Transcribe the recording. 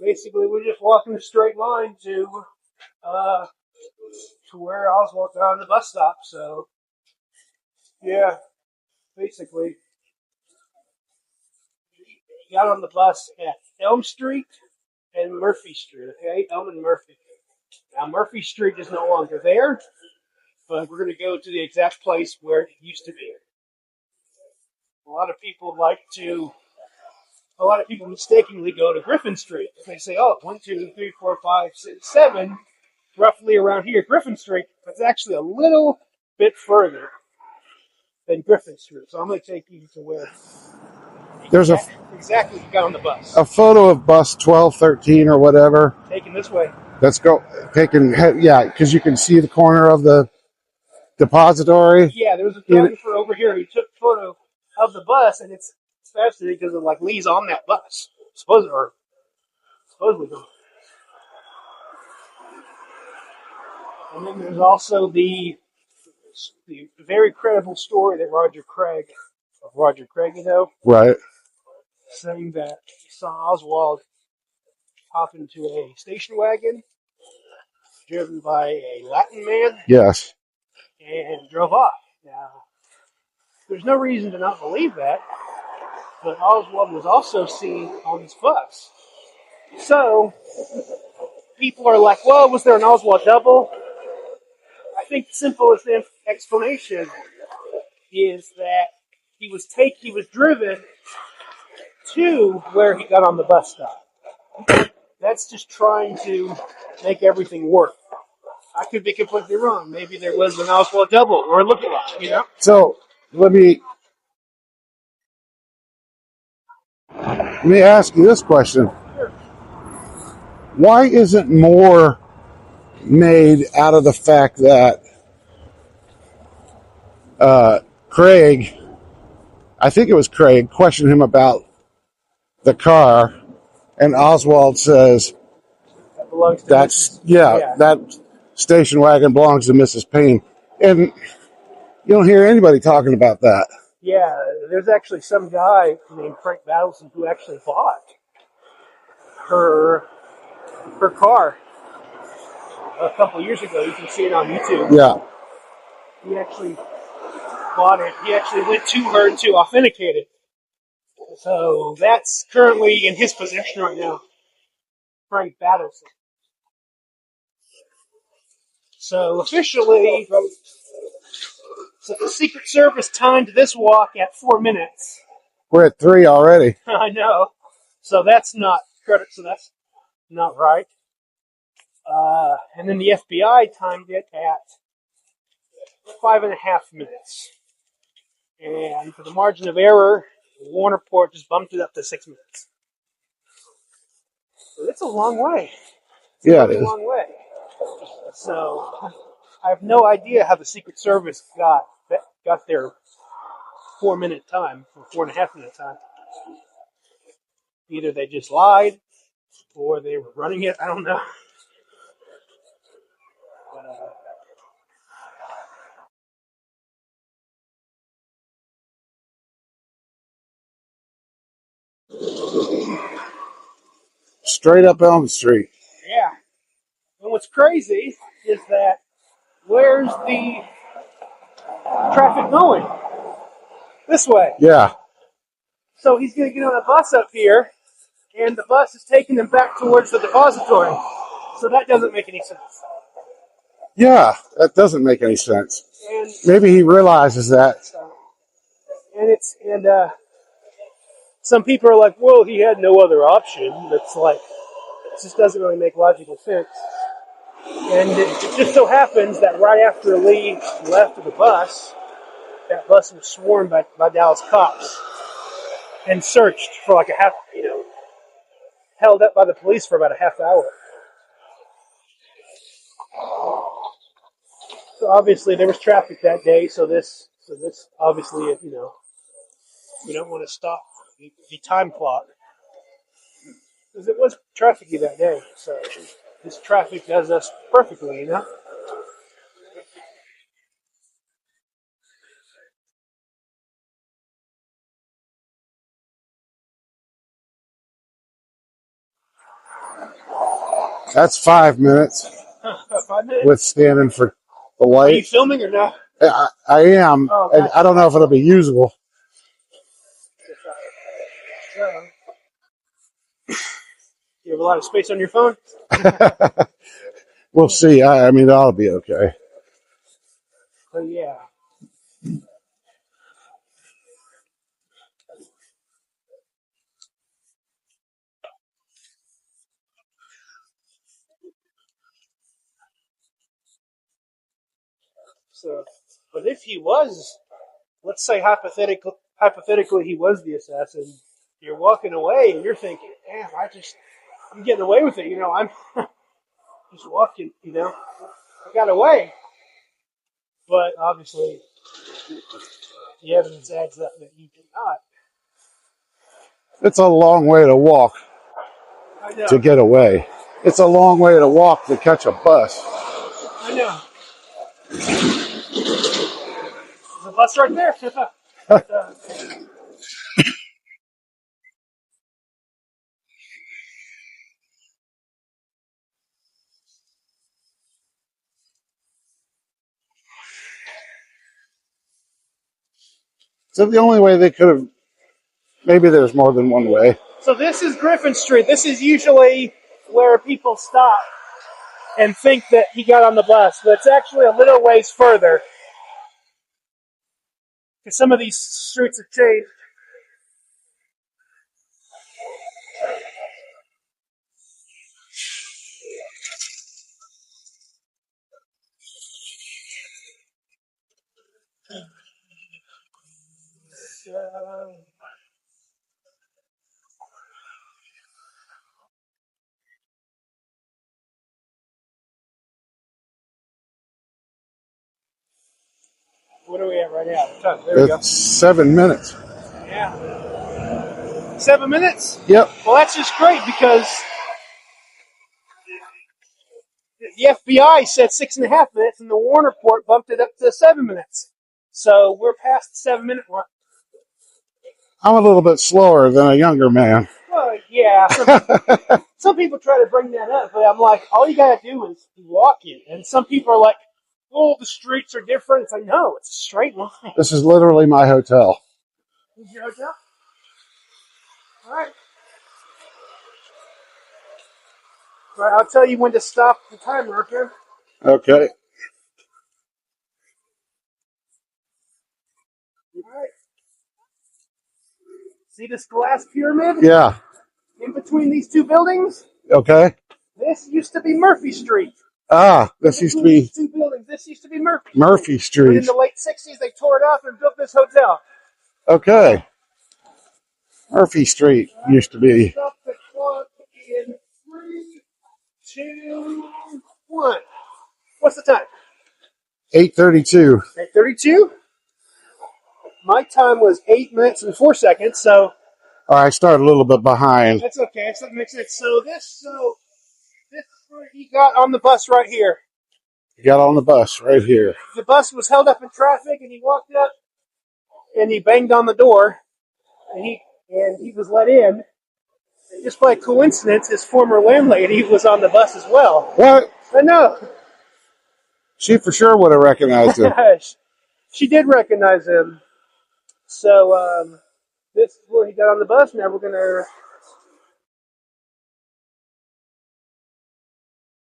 Basically, we're just walking a straight line uh, to where Oswald got on the bus stop. So, yeah, basically, he got on the bus at Elm Street and Murphy Street. Okay, Elm and Murphy. Now, Murphy Street is no longer there, but we're going to go to the exact place where it used to be. A lot of people mistakenly go to Griffin Street. They say, oh, 1, 2, 3, 4, 5, 6, 7, roughly around here, Griffin Street. But it's actually a little bit further than Griffin Street. So I'm going to take you to where There's exactly you got on the bus. a photo of bus 1213 or whatever. Taking this way. Let's go. Yeah, because you can see the corner of the depository. Yeah, there was a photographer over here. He took a photo of the bus, and it's fascinating because like Lee's on that bus, supposedly. And then there's also the very credible story that Roger Craig, Right. saying that he saw Oswald hop into a station wagon driven by a Latin man Yes. and drove off. Now, there's no reason to not believe that, but Oswald was also seen on this bus. So, people are like, well, was there an Oswald double? I think the simplest explanation is that he was driven to where he got on the bus stop. That's just trying to make everything work. I could be completely wrong. Maybe there was an Oswald double or a lookalike, you know? So let me ask you this question. Sure. Why isn't more made out of the fact that Craig, I think it was Craig, questioned him about the car, and Oswald says, That belongs to Mrs. that station wagon belongs to Mrs. Payne. And you don't hear anybody talking about that. Yeah, there's actually some guy named Frank Battleson who actually bought her car a couple years ago. You can see it on YouTube. Yeah. He actually bought it. He actually went to her to authenticate it. So that's currently in his possession right now, Frank Battleson. So officially, so the Secret Service timed this walk at 4 minutes. We're at 3 already. I know. So that's not credit. So that's not right. And then the FBI timed it at 5.5 minutes. And for the margin of error, Warnerport just bumped it up to 6 minutes. So it's a long way. It's a long way. So I have no idea how the Secret Service got their 4-minute time or 4.5-minute time. Either they just lied or they were running it. I don't know. But, Straight up Elm Street. yeah. And what's crazy is that where's the traffic going? This way. Yeah. So he's going to get on a bus up here, and the bus is taking him back towards the depository. So that doesn't make any sense. Yeah, that doesn't make any sense. And maybe he realizes that. Some people are like, well, he had no other option. That's like, it just doesn't really make logical sense. And it just so happens that right after Lee left the bus, that bus was swarmed by Dallas cops and searched for like held up by the police for about a half hour. So obviously there was traffic that day. So this obviously, we don't want to stop the time clock because it was trafficy that day. So this traffic does us perfectly, That's 5 minutes 5 minutes? with standing for the Are you light. filming or not? I am, Oh, and gotcha. I don't know if it'll be usable. So, you have a lot of space on your phone? We'll see. I mean, that'll be okay. So, yeah. So, but if he was, let's say hypothetically he was the assassin, you're walking away and you're thinking, damn, I'm getting away with it. I'm just walking, I got away. But obviously, the evidence adds up that you did not. It's a long way to walk I know. to get away. It's a long way to walk to catch a bus. I know. There's a bus right there. So the only way they could have, maybe there's more than one way. So this is Griffin Street. This is usually where people stop and think that he got on the bus, but it's actually a little ways further. Because some of these streets have changed. What are we at right now? There we go. It's 7 minutes. Yeah. 7 minutes? Yep. Well, that's just great because the FBI said 6.5 minutes and the Warner report bumped it up to 7 minutes. So we're past the 7 minute mark. I'm a little bit slower than a younger man. Well, yeah. Some people try to bring that up, but I'm like, all you gotta do is walk it. And some people are like, oh, the streets are different. It's like, no, it's a straight line. This is literally my hotel. Is your hotel? All right. All right, I'll tell you when to stop the timer, okay? Okay. All right. See this glass pyramid? Yeah. In between these two buildings? Okay. This used to be Murphy Street. This used to be These two buildings. This used to be Murphy Street. Murphy But Street. in the late 60s, they tore it off and built this hotel. Okay. Murphy Street used to be. Stop the clock in 3, 2, 1. What's the time? 8:32. 8:32. My time was 8 minutes and 4 seconds, so I started a little bit behind. that's okay. So that makes sense. So this is where he got on the bus right here. He got on the bus right here. The bus was held up in traffic, and he walked up and he banged on the door, and he was let in. And just by coincidence, his former landlady was on the bus as well. What? I know. She for sure would have recognized him. She did recognize him. So this is where he got on the bus. Now we're gonna